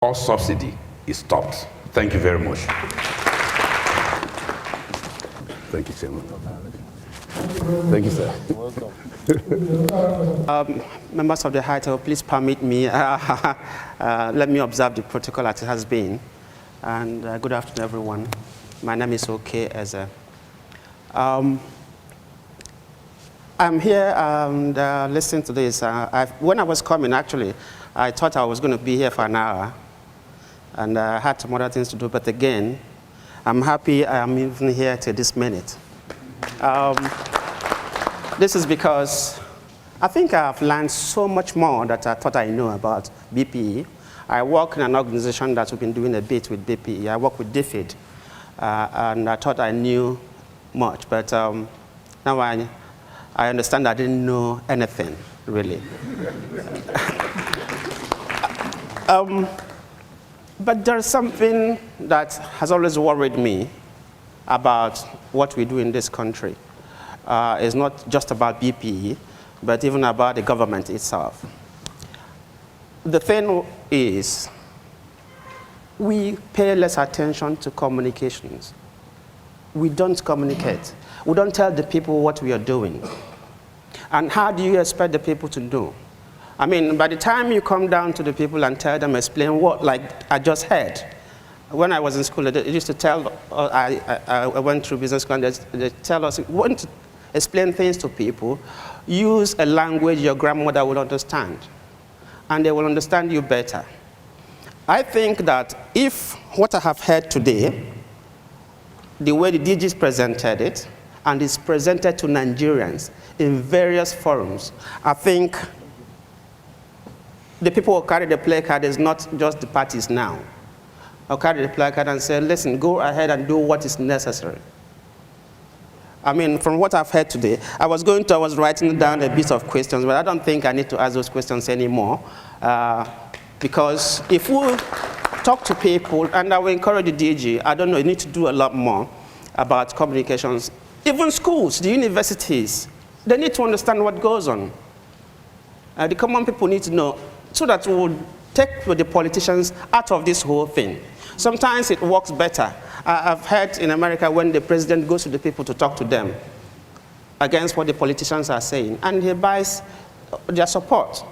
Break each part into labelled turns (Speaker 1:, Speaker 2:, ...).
Speaker 1: all subsidy is stopped. Thank you very much. Thank you, Chairman. Thank you, sir.
Speaker 2: Members of the High Table, please permit me. Let me observe the protocol as it has been. And good afternoon, everyone. My name is OK Eze. I'm here and listening to this. When I was coming, actually, I thought I was going to be here for an hour. And I had some other things to do. But again, I'm happy I'm even here till this minute. This is because I think I've learned so much more that I thought I knew about BPE. I work in an organization that's been doing a bit with BPE. I work with DFID, and I thought I knew much. But now I understand I didn't know anything, really. But there's something that has always worried me about what we do in this country. It's not just about BPE, but even about the government itself. The thing is, we pay less attention to communications. We don't communicate. We don't tell the people what we are doing. And how do you expect the people to know? I mean, by the time you come down to the people and tell them, explain what, like I just heard. When I was in school, they used to tell, I went through business school, and they tell us, you want to explain things to people, use a language your grandmother will understand, and they will understand you better. I think that if what I have heard today, the way the DGs presented it, and it's presented to Nigerians in various forums, I think the people who carry the placard is not just the parties now. I'll carry the placard and say, listen, go ahead and do what is necessary. I mean, from what I've heard today, I was writing down a bit of questions, but I don't think I need to ask those questions anymore. Because if we talk to people, and I will encourage the DG, I don't know, you need to do a lot more about communications. Even schools, the universities, they need to understand what goes on. The common people need to know, so that we will take the politicians out of this whole thing. Sometimes it works better. I've heard in America when the president goes to the people to talk to them against what the politicians are saying, and he buys their support.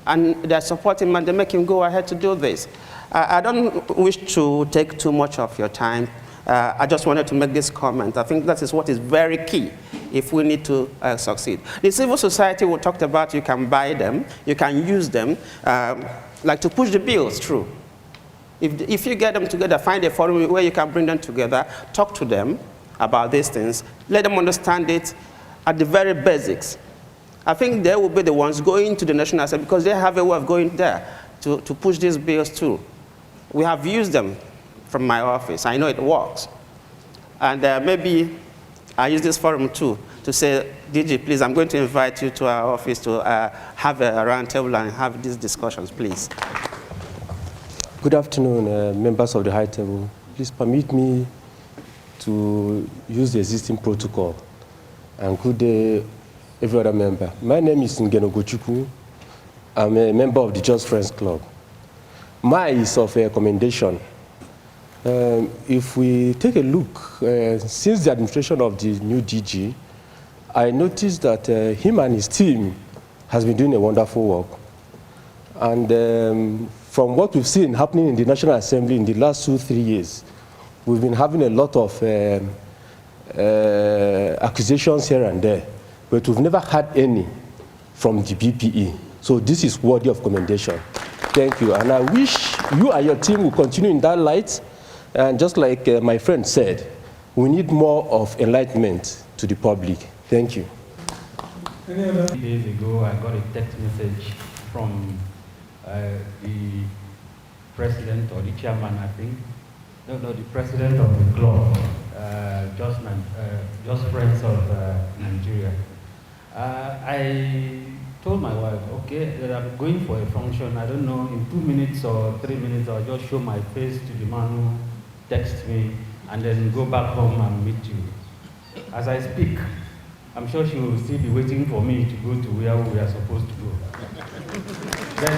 Speaker 2: And they're supporting him, and they make him go ahead to do this. I don't wish to take too much of your time. I just wanted to make this comment. I think that is what is very key if we need to succeed. The civil society we talked about, you can buy them, you can use them, like to push the bills through. If you get them together, find a forum where you can bring them together, talk to them about these things, let them understand it at the very basics. I think they will be the ones going to the National Assembly because they have a way of going there to push these bills through. We have used them from my office. I know it works. And maybe I use this forum too to say, DG, please, I'm going to invite you to our office to have a round table and have these discussions, please.
Speaker 3: Good afternoon, members of the High Table. Please permit me to use the existing protocol. And good day, every other member. My name is Ngeno Gochukwu. I'm a member of the Just Friends Club. Mine is of a commendation. If we take a look, since the administration of the new DG, I noticed that him and his team has been doing a wonderful work. And from what we've seen happening in the National Assembly in the last 2-3 years, we've been having a lot of accusations here and there, but we've never had any from the BPE. So this is worthy of commendation. Thank you. And I wish you and your team will continue in that light. And just like my friend said, we need more of enlightenment to the public. Thank you.
Speaker 4: 3 days ago, I got a text message from the president or the chairman, I think. No, the president of the club, Just Friends of Nigeria. I told my wife, okay, that I'm going for a function. I don't know, in 2 minutes or 3 minutes, I'll just show my face to the man who texts me and then go back home and meet you. As I speak, I'm sure she will still be waiting for me to go to where we are supposed to go. Then,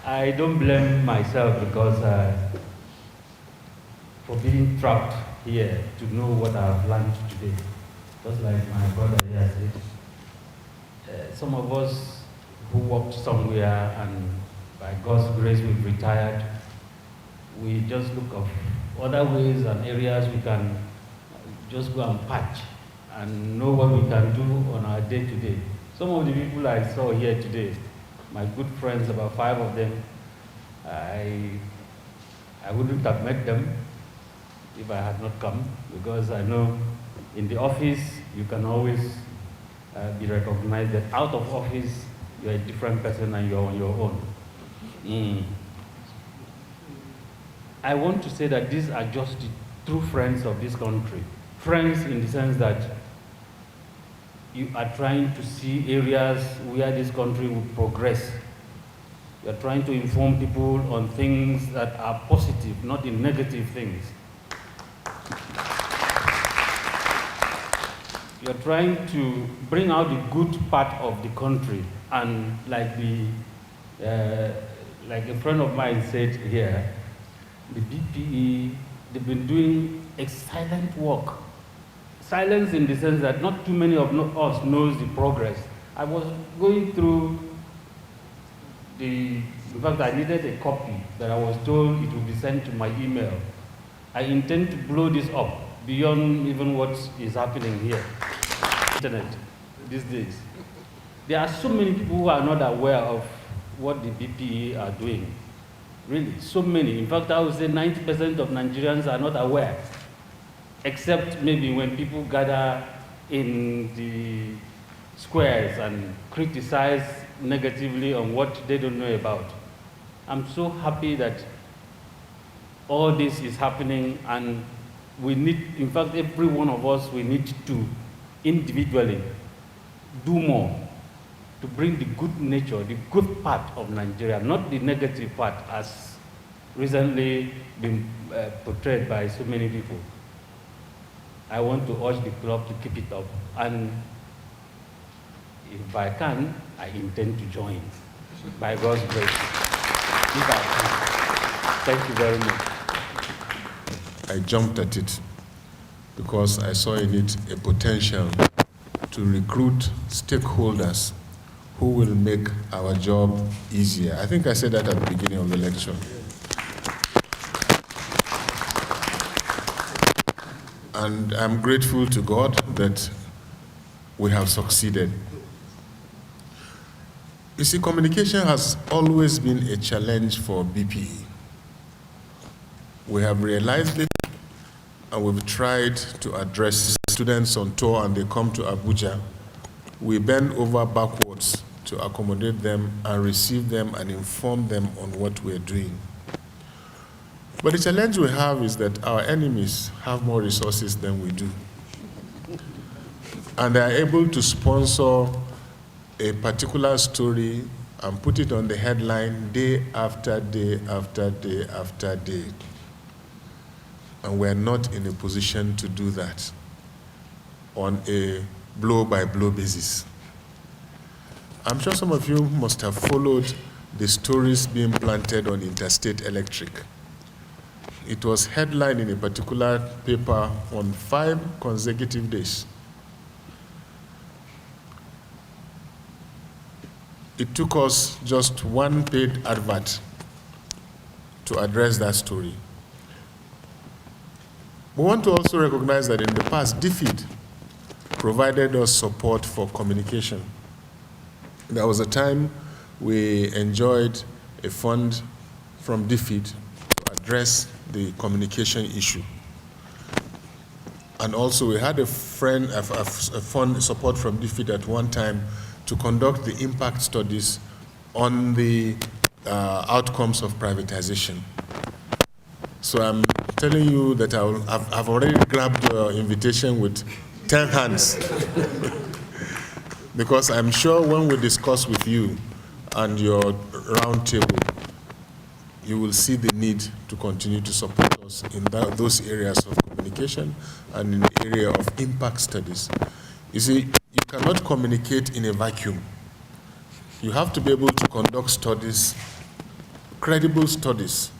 Speaker 4: I don't blame myself because for being trapped here to know what I've learned today. Just like my brother here said, some of us who worked somewhere and by God's grace we've retired, we just look of other ways and areas we can just go and patch and know what we can do on our day-to-day. Some of the people I saw here today, my good friends, about 5 of them, I wouldn't have met them if I had not come, because I know in the office you can always be recognized, that out of office you're a different person and you're on your own. I want to say that these are just the true friends of this country. Friends in the sense that you are trying to see areas where this country will progress. You are trying to inform people on things that are positive, not in negative things. You are trying to bring out the good part of the country, and like a friend of mine said here, the BPE, they've been doing a silent work. Silence in the sense that not too many of us knows the progress. I was going through in fact I needed a copy that I was told it would be sent to my email. I intend to blow this up beyond even what is happening here. Internet these days. There are so many people who are not aware of what the BPE are doing. Really, so many. In fact, I would say 90% of Nigerians are not aware, except maybe when people gather in the squares and criticize negatively on what they don't know about. I'm so happy that all this is happening, and we need, in fact, every one of us, we need to individually do more to bring the good nature, the good part of Nigeria, not the negative part as recently been portrayed by so many people. I want to urge the club to keep it up, and if I can, I intend to join, by God's grace. If I can. Thank you very much.
Speaker 5: I jumped at it because I saw in it a potential to recruit stakeholders who will make our job easier. I think I said that at the beginning of the lecture. And I'm grateful to God that we have succeeded. You see, communication has always been a challenge for BPE. We have realized it, and we've tried to address students on tour and they come to Abuja. We bend over backwards to accommodate them and receive them and inform them on what we're doing. But the challenge we have is that our enemies have more resources than we do. And they are able to sponsor a particular story and put it on the headline day after day after day after day. And we're not in a position to do that on a blow-by-blow basis. I'm sure some of you must have followed the stories being planted on Interstate Electric. It was headlined in a particular paper on 5 consecutive days. It took us just one paid advert to address that story. We want to also recognize that in the past, DFID provided us support for communication. There was a time we enjoyed a fund from DFID to address the communication issue. And also we had a fund support from DFID at one time to conduct the impact studies on the outcomes of privatization. So I'm telling you that I've already grabbed your invitation with 10 hands. Because I'm sure when we discuss with you and your round table, you will see the need to continue to support us in those areas of communication and in the area of impact studies. You see, you cannot communicate in a vacuum. You have to be able to conduct studies credible studies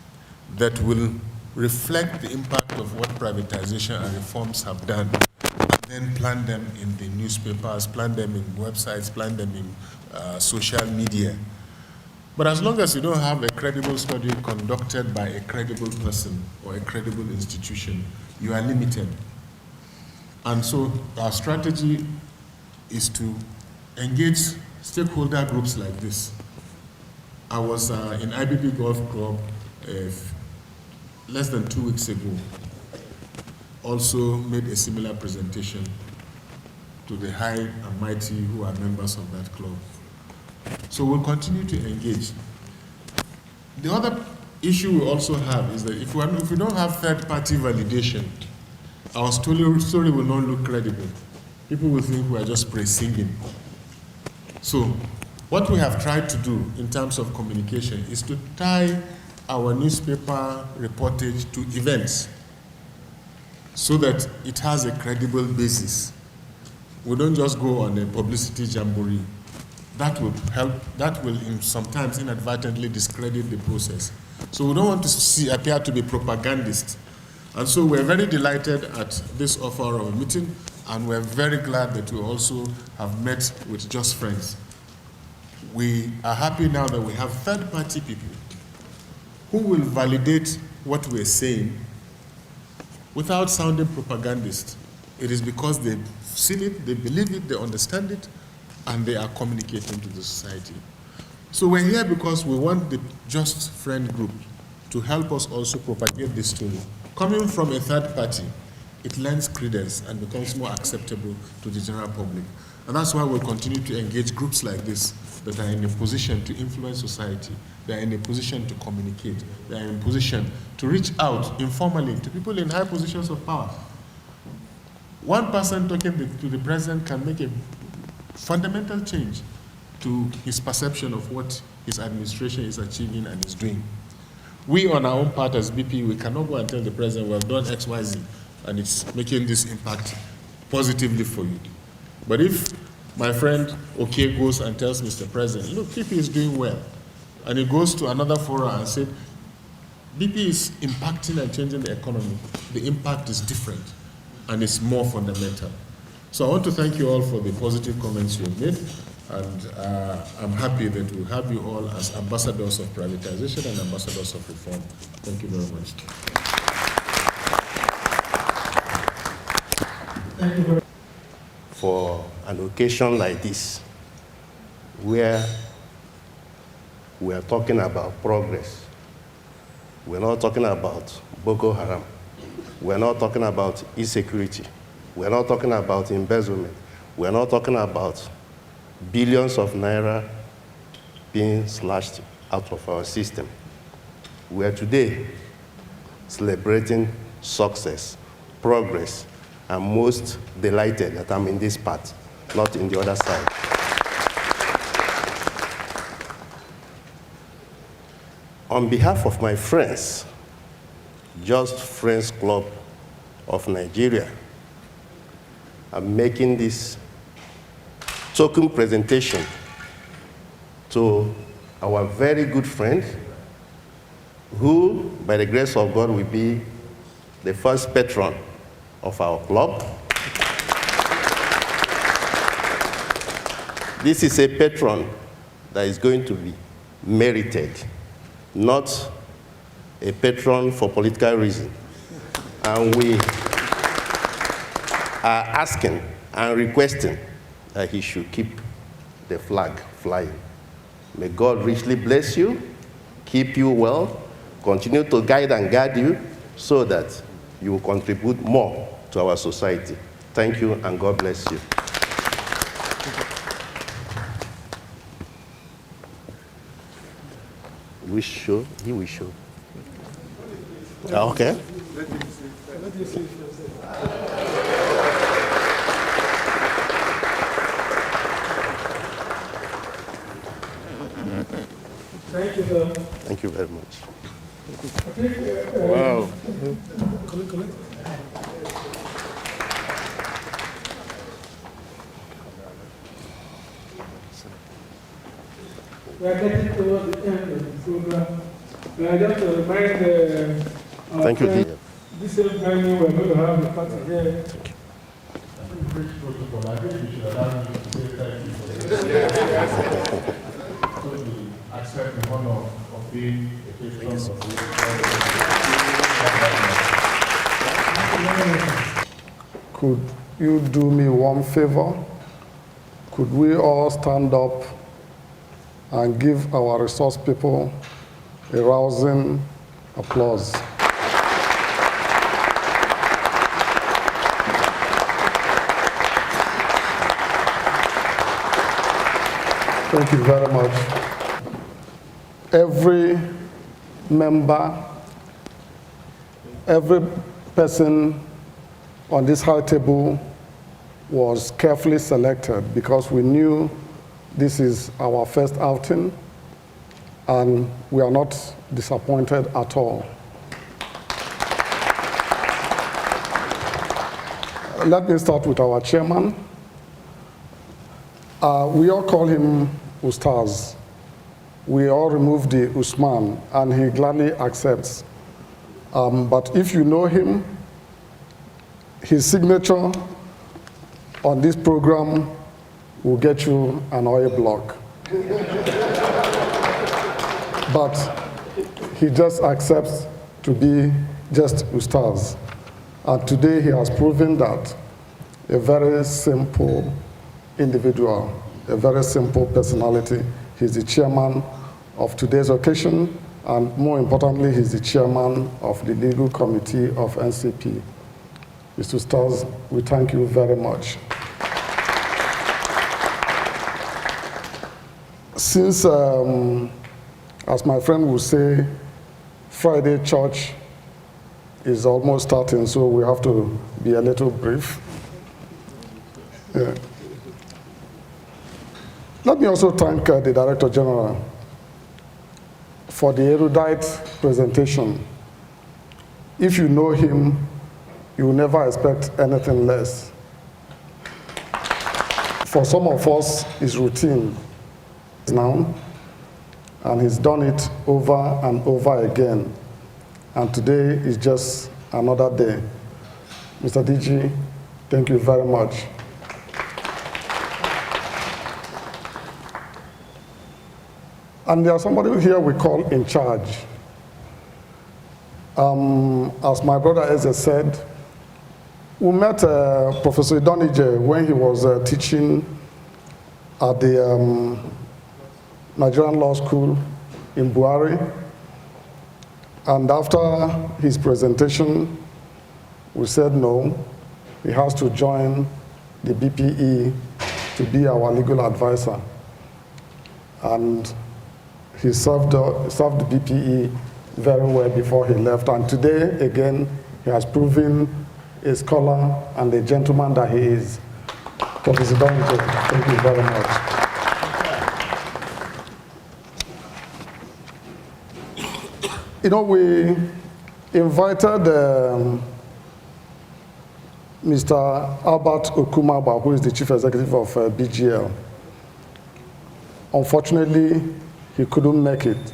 Speaker 5: that will reflect the impact of what privatization and reforms have done, and then plant them in the newspapers, plant them in websites, plant them in social media. But as long as you don't have a credible study conducted by a credible person or a credible institution, you are limited. And so our strategy is to engage stakeholder groups like this. I was in IBB Golf Club less than 2 weeks ago, also made a similar presentation to the high and mighty who are members of that club. So we'll continue to engage. The other issue we also have is that if we don't have third-party validation, our story will not look credible. People will think we are just praise-singing. So what we have tried to do in terms of communication is to tie our newspaper reportage to events so that it has a credible basis. We don't just go on a publicity jamboree. That will help, that will sometimes inadvertently discredit the process. So we don't want to appear to be propagandists. And so we're very delighted at this offer of a meeting, and we're very glad that we also have met with Just Friends. We are happy now that we have third-party people who will validate what we're saying without sounding propagandist. It is because they've seen it, they believe it, they understand it, and they are communicating to the society. So we're here because we want the Just Friend group to help us also propagate this story. Coming from a third party, it lends credence and becomes more acceptable to the general public. And that's why we'll continue to engage groups like this that are in a position to influence society, they are in a position to communicate, they are in a position to reach out informally to people in high positions of power. One person talking to the president can make a fundamental change to his perception of what his administration is achieving and is doing. We on our own part as BP, we cannot go and tell the president we have done X, Y, Z, and it's making this impact positively for you. But if my friend OK goes and tells Mr. President, look, BP is doing well, and he goes to another forum and says, BP is impacting and changing the economy, the impact is different and it's more fundamental. So I want to thank you all for the positive comments you have made, and I'm happy that we have you all as ambassadors of privatization and ambassadors of reform. Thank you very much.
Speaker 1: Thank you very much. For an occasion like this, where we are talking about progress, we're not talking about Boko Haram, we're not talking about insecurity, we're not talking about embezzlement, we're not talking about billions of naira being slashed out of our system. We are today celebrating success, progress, and most delighted that I'm in this part, not in the other side. On behalf of my friends, Just Friends Club of Nigeria, I'm making this token presentation to our very good friend, who, by the grace of God, will be the first patron of our club. This is a patron that is going to be merited, not a patron for political reason. And we are asking and requesting that he should keep the flag flying. May God richly bless you, keep you well, continue to guide and guide you so that you will contribute more to our society. Thank you, and God bless you. We show, he will show. Okay.
Speaker 6: Thank you, sir.
Speaker 1: Thank you very much.
Speaker 5: Wow.
Speaker 6: We are getting towards the end of the program. I just remind our
Speaker 1: Thank you,
Speaker 6: friends,
Speaker 1: DJ.
Speaker 6: this same venue, we're going to have a party here.
Speaker 5: Protocol. I think you should allow me to say thank you for this. So to accept the honor of being a patron of this.
Speaker 7: Could you do me one favor? Could we all stand up and give our resource people a rousing applause? Thank you very much. Every member, every person on this high table was carefully selected because we knew this is our first outing and we are not disappointed at all. Let me start with our chairman. We all call him Ustaz. We all remove the Usman, and he gladly accepts. But if you know him, his signature on this program will get you an oil block. But he just accepts to be just Ustaz. And today he has proven that a very simple individual, a very simple personality. He's the chairman of today's occasion, and more importantly, he's the chairman of the legal committee of NCP. Mr. Stars, we thank you very much. Since, as my friend would say, Friday church is almost starting, so we have to be a little brief. Yeah. Let me also thank the Director General for the erudite presentation. If you know him, you will never expect anything less. For some of us, it's routine now, and he's done it over and over again. And today is just another day. Mr. DG, thank you very much. And there's somebody here we call in charge. As my brother Eze said, we met Professor Idonije when he was teaching at the Nigerian Law School in Buhari. And after his presentation, we said no, he has to join the BPE to be our legal advisor. And he served the BPE very well before he left. And today, again, he has proven a scholar and a gentleman that he is. Professor Donito, thank you very much. You know, we invited Mr. Albert Okumaba, who is the chief executive of BGL. Unfortunately, he couldn't make it.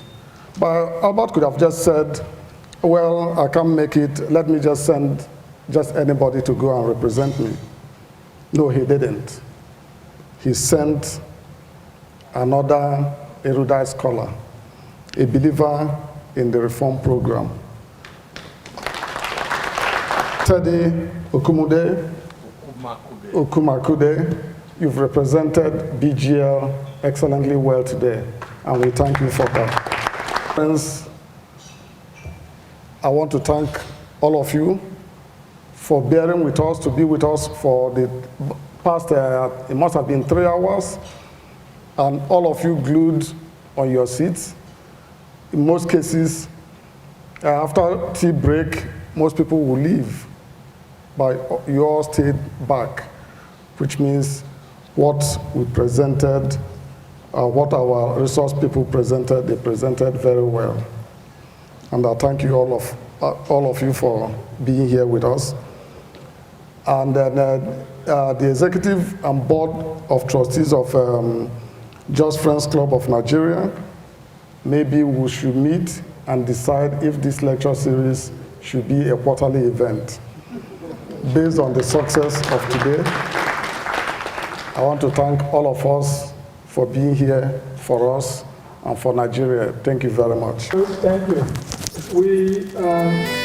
Speaker 7: But Albert could have just said, well, I can't make it, let me just send just anybody to go and represent me. No, he didn't. He sent another erudite scholar, a believer in the reform program. Teddy Okumakude, you've represented BGL excellently well today, and we thank you for that. Friends, I want to thank all of you for bearing with us, to be with us for the past, it must have been 3 hours, and all of you glued on your seats. In most cases, after tea break, most people will leave, but you all stayed back, which means what we presented, what our resource people presented, they presented very well. And I thank you all of you for being here with us. And then the executive and board of trustees of Just Friends Club of Nigeria, maybe we should meet and decide if this lecture series should be a quarterly event. Based on the success of today, I want to thank all of us for being here for us and for Nigeria. Thank you very much.
Speaker 6: Thank you. We